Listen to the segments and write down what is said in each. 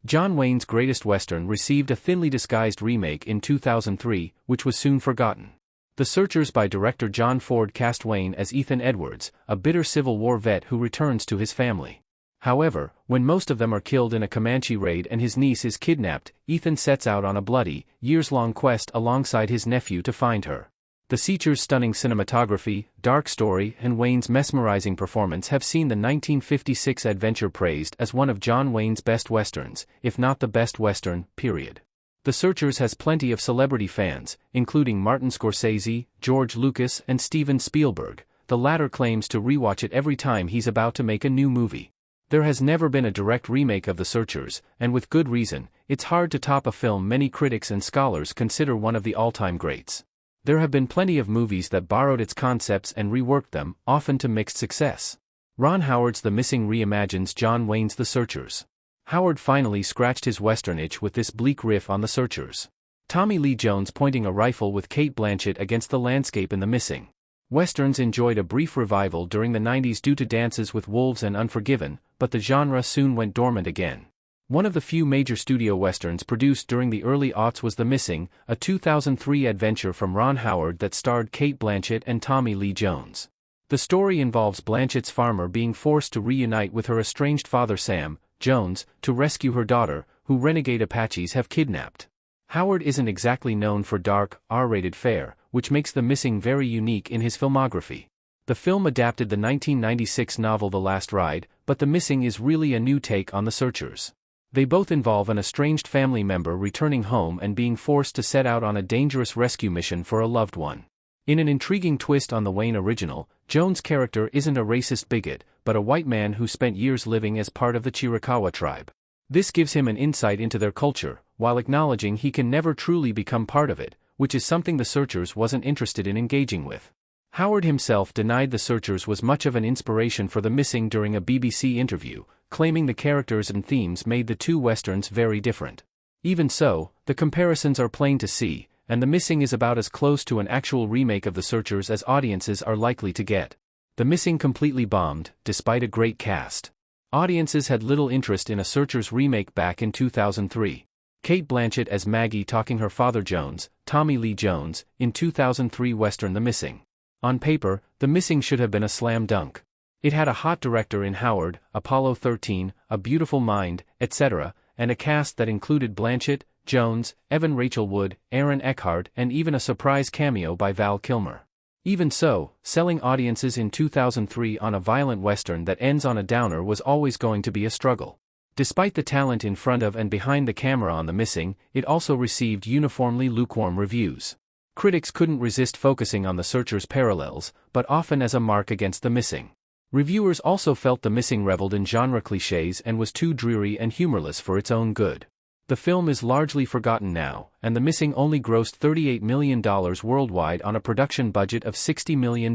John Wayne's greatest Western received a thinly disguised remake in 2003, which was soon forgotten. The Searchers by director John Ford cast Wayne as Ethan Edwards, a bitter Civil War vet who returns to his family. However, when most of them are killed in a Comanche raid and his niece is kidnapped, Ethan sets out on a bloody, years-long quest alongside his nephew to find her. The Searchers' stunning cinematography, dark story, and Wayne's mesmerizing performance have seen the 1956 adventure praised as one of John Wayne's best westerns, if not the best western, period. The Searchers has plenty of celebrity fans, including Martin Scorsese, George Lucas, and Steven Spielberg. The latter claims to rewatch it every time he's about to make a new movie. There has never been a direct remake of The Searchers, and with good reason. It's hard to top a film many critics and scholars consider one of the all-time greats. There have been plenty of movies that borrowed its concepts and reworked them, often to mixed success. Ron Howard's The Missing reimagines John Wayne's The Searchers. Howard finally scratched his western itch with this bleak riff on The Searchers. Tommy Lee Jones pointing a rifle with Cate Blanchett against the landscape in The Missing. Westerns enjoyed a brief revival during the 90s due to Dances with Wolves and Unforgiven, but the genre soon went dormant again. One of the few major studio westerns produced during the early aughts was The Missing, a 2003 adventure from Ron Howard that starred Cate Blanchett and Tommy Lee Jones. The story involves Blanchett's farmer being forced to reunite with her estranged father Sam Jones to rescue her daughter, who renegade Apaches have kidnapped. Howard isn't exactly known for dark, R-rated fare, which makes The Missing very unique in his filmography. The film adapted the 1996 novel The Last Ride, but The Missing is really a new take on The Searchers. They both involve an estranged family member returning home and being forced to set out on a dangerous rescue mission for a loved one. In an intriguing twist on the Wayne original, Jones' character isn't a racist bigot, but a white man who spent years living as part of the Chiricahua tribe. This gives him an insight into their culture, while acknowledging he can never truly become part of it, which is something The Searchers wasn't interested in engaging with. Howard himself denied The Searchers was much of an inspiration for The Missing during a BBC interview, claiming the characters and themes made the two westerns very different. Even so, the comparisons are plain to see, and The Missing is about as close to an actual remake of The Searchers as audiences are likely to get. The Missing completely bombed, despite a great cast. Audiences had little interest in a Searchers remake back in 2003. Cate Blanchett as Maggie talking her father Jones, Tommy Lee Jones, in 2003 western The Missing. On paper, The Missing should have been a slam dunk. It had a hot director in Howard, Apollo 13, A Beautiful Mind, etc., and a cast that included Blanchett, Jones, Evan Rachel Wood, Aaron Eckhart, and even a surprise cameo by Val Kilmer. Even so, selling audiences in 2003 on a violent western that ends on a downer was always going to be a struggle. Despite the talent in front of and behind the camera on The Missing, it also received uniformly lukewarm reviews. Critics couldn't resist focusing on The Searchers' parallels, but often as a mark against The Missing. Reviewers also felt The Missing reveled in genre clichés and was too dreary and humorless for its own good. The film is largely forgotten now, and The Missing only grossed $38 million worldwide on a production budget of $60 million,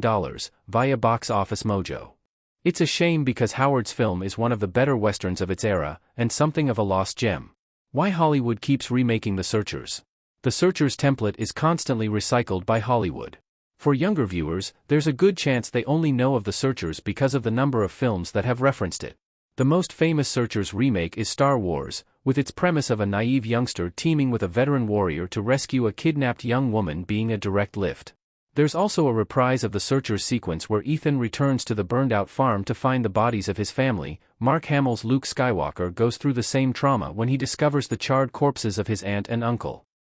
via Box Office Mojo. It's a shame because Howard's film is one of the better westerns of its era, and something of a lost gem. Why Hollywood keeps remaking The Searchers? The Searchers template is constantly recycled by Hollywood. For younger viewers, there's a good chance they only know of The Searchers because of the number of films that have referenced it. The most famous Searchers remake is Star Wars, with its premise of a naive youngster teaming with a veteran warrior to rescue a kidnapped young woman being a direct lift. There's also a reprise of the Searchers sequence where Ethan returns to the burned-out farm to find the bodies of his family. Mark Hamill's Luke Skywalker goes through the same trauma when he discovers the charred corpses of his aunt and uncle.